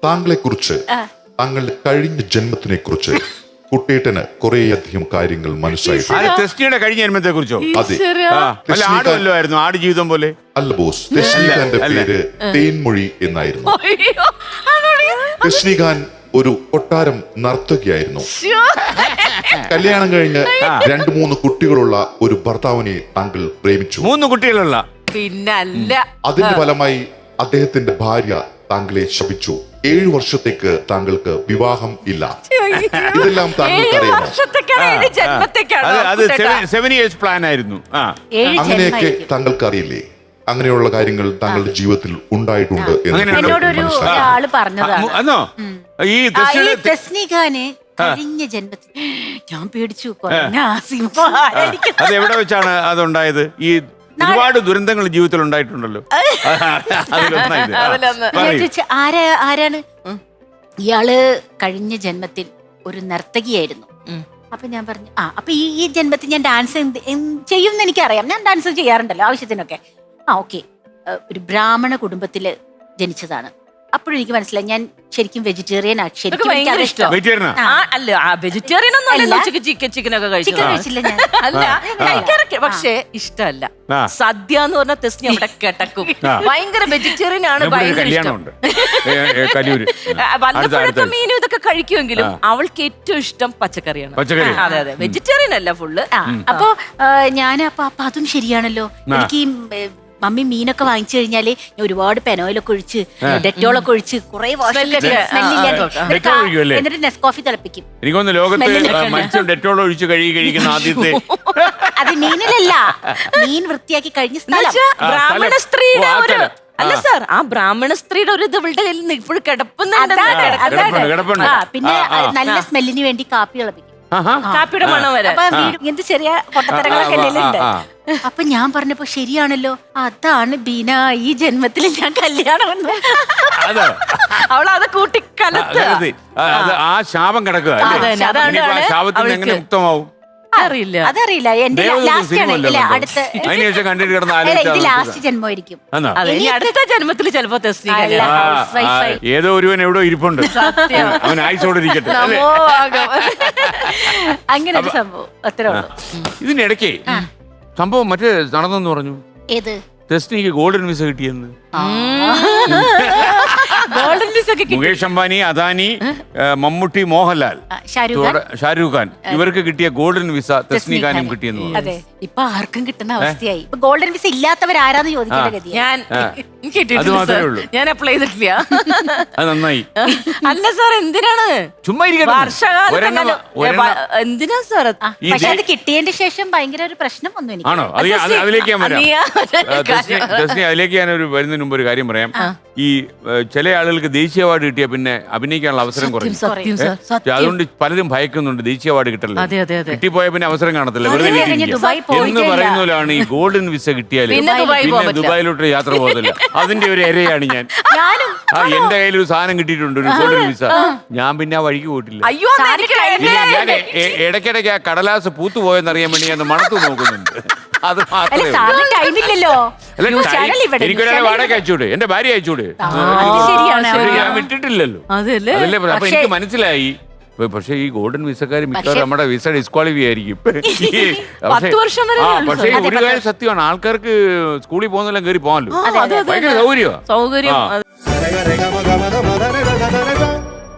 താങ്കളെക്കുറിച്ച്, താങ്കളുടെ കഴിഞ്ഞ ജന്മത്തിനെ കുറിച്ച് കുട്ടേട്ടന് കുറേയധികം കാര്യങ്ങൾ മനസ്സിലായിട്ടുണ്ട്. ടെസ്റ്റിയുടെ കഴിഞ്ഞ ജന്മത്തെ കുറിച്ചോ? അതെ. ആടുമല്ലോ ആട് ജീവിതം പോലെ അല്ല ബോസ്, രശ്മിഖാന്റെ പേര് തേൻമൊഴി എന്നായിരുന്നു. രശ്മിഖാൻ ഒരു കൊട്ടാരം നർത്തകിയായിരുന്നു. കല്യാണം കഴിഞ്ഞ് 2-3 കുട്ടികളുള്ള ഒരു ഭർത്താവിനെ താങ്കൾ പ്രേമിച്ചു. 3 കുട്ടികളുള്ള പിന്നല്ല. അതിന്റെ ഫലമായി അദ്ദേഹത്തിന്റെ ഭാര്യ താങ്കളെ ശപിച്ചു. 7 വർഷത്തേക്ക് താങ്കൾക്ക് വിവാഹം ഇല്ല. ഇതെല്ലാം താങ്കൾക്ക് അറിയാമോ? അത് 7 years പ്ലാൻ ആയിരുന്നു. അങ്ങനെയൊക്കെ താങ്കൾക്ക് അറിയില്ലേ? അങ്ങനെയുള്ള കാര്യങ്ങൾ താങ്കളുടെ ജീവിതത്തിൽ ഉണ്ടായിട്ടുണ്ട് എന്നോടൊരു ആള് പറഞ്ഞതാണ്. ഈ രശ്മിഖാന് കഴിഞ്ഞ ജന്മത്തിൽ ഞാൻ പേടിച്ചു. അത് എവിടെ വെച്ചാണ് അതുണ്ടായത്? ഈ ഒരുപാട് ദുരന്തങ്ങൾ ജീവിതത്തിൽ ഉണ്ടായിട്ടുണ്ടല്ലോ. ആരാണ് ഇയാള്? കഴിഞ്ഞ ജന്മത്തിൽ ഒരു നർത്തകിയായിരുന്നു. അപ്പൊ ഞാൻ പറഞ്ഞു അപ്പൊ ഈ ജന്മത്തിൽ ഞാൻ ഡാൻസ് ചെയ്യുമെന്ന് എനിക്കറിയാം. ഞാൻ ഡാൻസ് ചെയ്യാറുണ്ടല്ലോ ആവശ്യത്തിനൊക്കെ. ഓക്കെ, ഒരു ബ്രാഹ്മണ കുടുംബത്തില് ജനിച്ചതാണ്. അപ്പോഴും എനിക്ക് മനസ്സിലായി ഞാൻ ശരിക്കും വെജിറ്റേറിയൻ ആണ്. ശരിക്കും കഴിച്ചില്ല ഞാൻ. അല്ല, പക്ഷേ ഇഷ്ടമല്ല. സദ്യ എന്ന് പറഞ്ഞ ടെസ്റ്റ് അവിടെ കിടക്കും. ഭയങ്കര വെജിറ്റേറിയൻ ആണ്. വല്ലപ്പോഴൊക്കെ മീനും ഇതൊക്കെ കഴിക്കുമെങ്കിലും അവൾക്ക് ഏറ്റവും ഇഷ്ടം പച്ചക്കറിയാണ്. അതെ അതെ, വെജിറ്റേറിയൻ അല്ല ഫുള്ള്. അപ്പൊ ഞാൻ അപ്പൊ അതും ശരിയാണല്ലോ. എനിക്ക് മമ്മി മീനൊക്കെ വാങ്ങിച്ചു കഴിഞ്ഞാല് ഞാൻ ഒരുപാട് പെനോയിലൊക്കെ ഒഴിച്ച് ഡെറ്റോളൊക്കെ ഒഴിച്ച് കുറെ എന്നിട്ട് നെസ്കോഫി തിളപ്പിക്കും. എനിക്കൊന്ന് ലോകത്ത് മത്സ്യം ഡെറ്റോൾ ഒഴിച്ച് കഴിക്കുന്ന ആദ്യത്തെ അത് മീനിലല്ല, മീൻ വൃത്തിയാക്കി കഴിഞ്ഞ സ്ഥലം. ബ്രാഹ്മണ സ്ത്രീയുടെ ഒരു അല്ല സാർ, ആ ബ്രാഹ്മണ സ്ത്രീയുടെ ഒരു ഇത് ഇവളുടെ കയ്യിൽ ഇപ്പോഴും കിടപ്പുന്നുണ്ട്. പിന്നെ നല്ല സ്മെല്ലിന് വേണ്ടി കാപ്പി തിളപ്പിക്കും. കാപ്പിയുടെ മണം വരെ. ഇങ്ങനത്തെ ചെറിയ പൊട്ടത്തരങ്ങളൊക്കെ ഉണ്ട്. അപ്പൊ ഞാൻ പറഞ്ഞപ്പോ ശരിയാണല്ലോ, അതാണ് ബീന ഈ ജന്മത്തിൽ ഞാൻ കല്യാണം. അവളത് കൂട്ടിക്കലത്ത് ആ ശാപം കിടക്കുക. ശാപത്തിന് എങ്ങനെ മുക്തമാവും അറിയില്ല. അതറിയില്ല. എന്റെ അടുത്ത ലാസ്റ്റ് ജന്മമായിരിക്കും. അടുത്ത ജന്മത്തിൽ ചിലപ്പോ ഏതോ ഒരുവൻ എവിടോ ഇരിപ്പുണ്ട്, അവൻ ആയിസോടെ ഇരിക്കട്ടെ. അങ്ങനെ ഒരു സംഭവം അത്രേ ഉള്ളൂ. ഇതിന്റെ ഇടയ്ക്ക് സംഭവം മറ്റേ നടന്നെന്ന് പറഞ്ഞു. ഏത്? ടെസ്റ്റിനിക്ക് ഗോൾഡൻ വിസ കിട്ടിയെന്ന്. മുകേഷ് അംബാനി, അദാനി, മമ്മൂട്ടി, മോഹൻലാൽ, ഷാരൂഖ് ഖാൻ ഇവർക്ക് കിട്ടിയ ഗോൾഡൻ വിസ തെസ്നിഖാനും കിട്ടിയെന്ന് പറഞ്ഞു. അതെ, ഇപ്പൊ ആർക്കും കിട്ടുന്ന അവസ്ഥയായി. ഇപ്പൊ ഗോൾഡൻ വിസ ഇല്ലാത്തവരാരാന്ന് ചോദിക്കേണ്ട ഗതി. ഞാൻ അപ്ലൈ ചെയ്തിട്ടില്ല. അത് നന്നായി. അല്ല സാർ, എന്തിനാണ് ചുമ്മാ എന്തിനാ സാർ? പക്ഷെ അത് കിട്ടിയതിന്റെ ശേഷം ഭയങ്കര ഒരു പ്രശ്നം വന്നു എനിക്ക്. ആണോ? അതിലേക്ക് ഞാൻ വരാം. അതിലേക്ക് ഞാൻ വരുന്നതിന് മുമ്പ് ഒരു കാര്യം പറയാം. ഈ ചില ആളുകൾക്ക് ദേശീയ അവാർഡ് കിട്ടിയ പിന്നെ അഭിനയിക്കാനുള്ള അവസരം കുറയും. അതുകൊണ്ട് പലരും ഭയക്കുന്നുണ്ട് ദേശീയ അവാർഡ് കിട്ടല്ലോ. കിട്ടിപ്പോയ പിന്നെ അവസരം കാണത്തില്ല, വെറുതെ എന്ന് പറയുന്നതിലാണ് ഈ ഗോൾഡൻ വിസ കിട്ടിയാൽ പിന്നെ ദുബായിലോട്ട് യാത്ര പോകത്തില്ല. അതിന്റെ ഒരു ഇരയാണ് ഞാൻ. എന്റെ കയ്യിൽ ഒരു സാധനം കിട്ടിയിട്ടുണ്ട്, ഒരു ഗോൾഡൻ വിസ. ഞാൻ പിന്നെ ആ വഴിക്ക് പോയിട്ടില്ല. ഞാൻ ഇടയ്ക്കിടയ്ക്ക് ആ കടലാസ് പൂത്തുപോയെന്നറിയാൻ വേണ്ടി ഞാൻ മണത്തു നോക്കുന്നുണ്ട്. അത് മാത്രമേ എനിക്കൊരാളെ വാടക അയച്ചൂടെ, എന്റെ ഭാര്യ അയച്ചൂടെ? ഞാൻ വിട്ടിട്ടില്ലല്ലോ. അതല്ലേ അപ്പൊ എനിക്ക് മനസ്സിലായി. പക്ഷെ ഈ ഗോൾഡൻ വിസക്കാർ മിക്കവാറും നമ്മുടെ വിസ ഡിസ്ക്വാളിഫൈ ആയിരിക്കും. പക്ഷേ ഒരു കാര്യം സത്യമാണ്, ആൾക്കാർക്ക് സ്കൂളിൽ പോകുന്നതെല്ലാം കയറി പോകാമല്ലോ. ഭയങ്കര സൗകര്യമാണ്.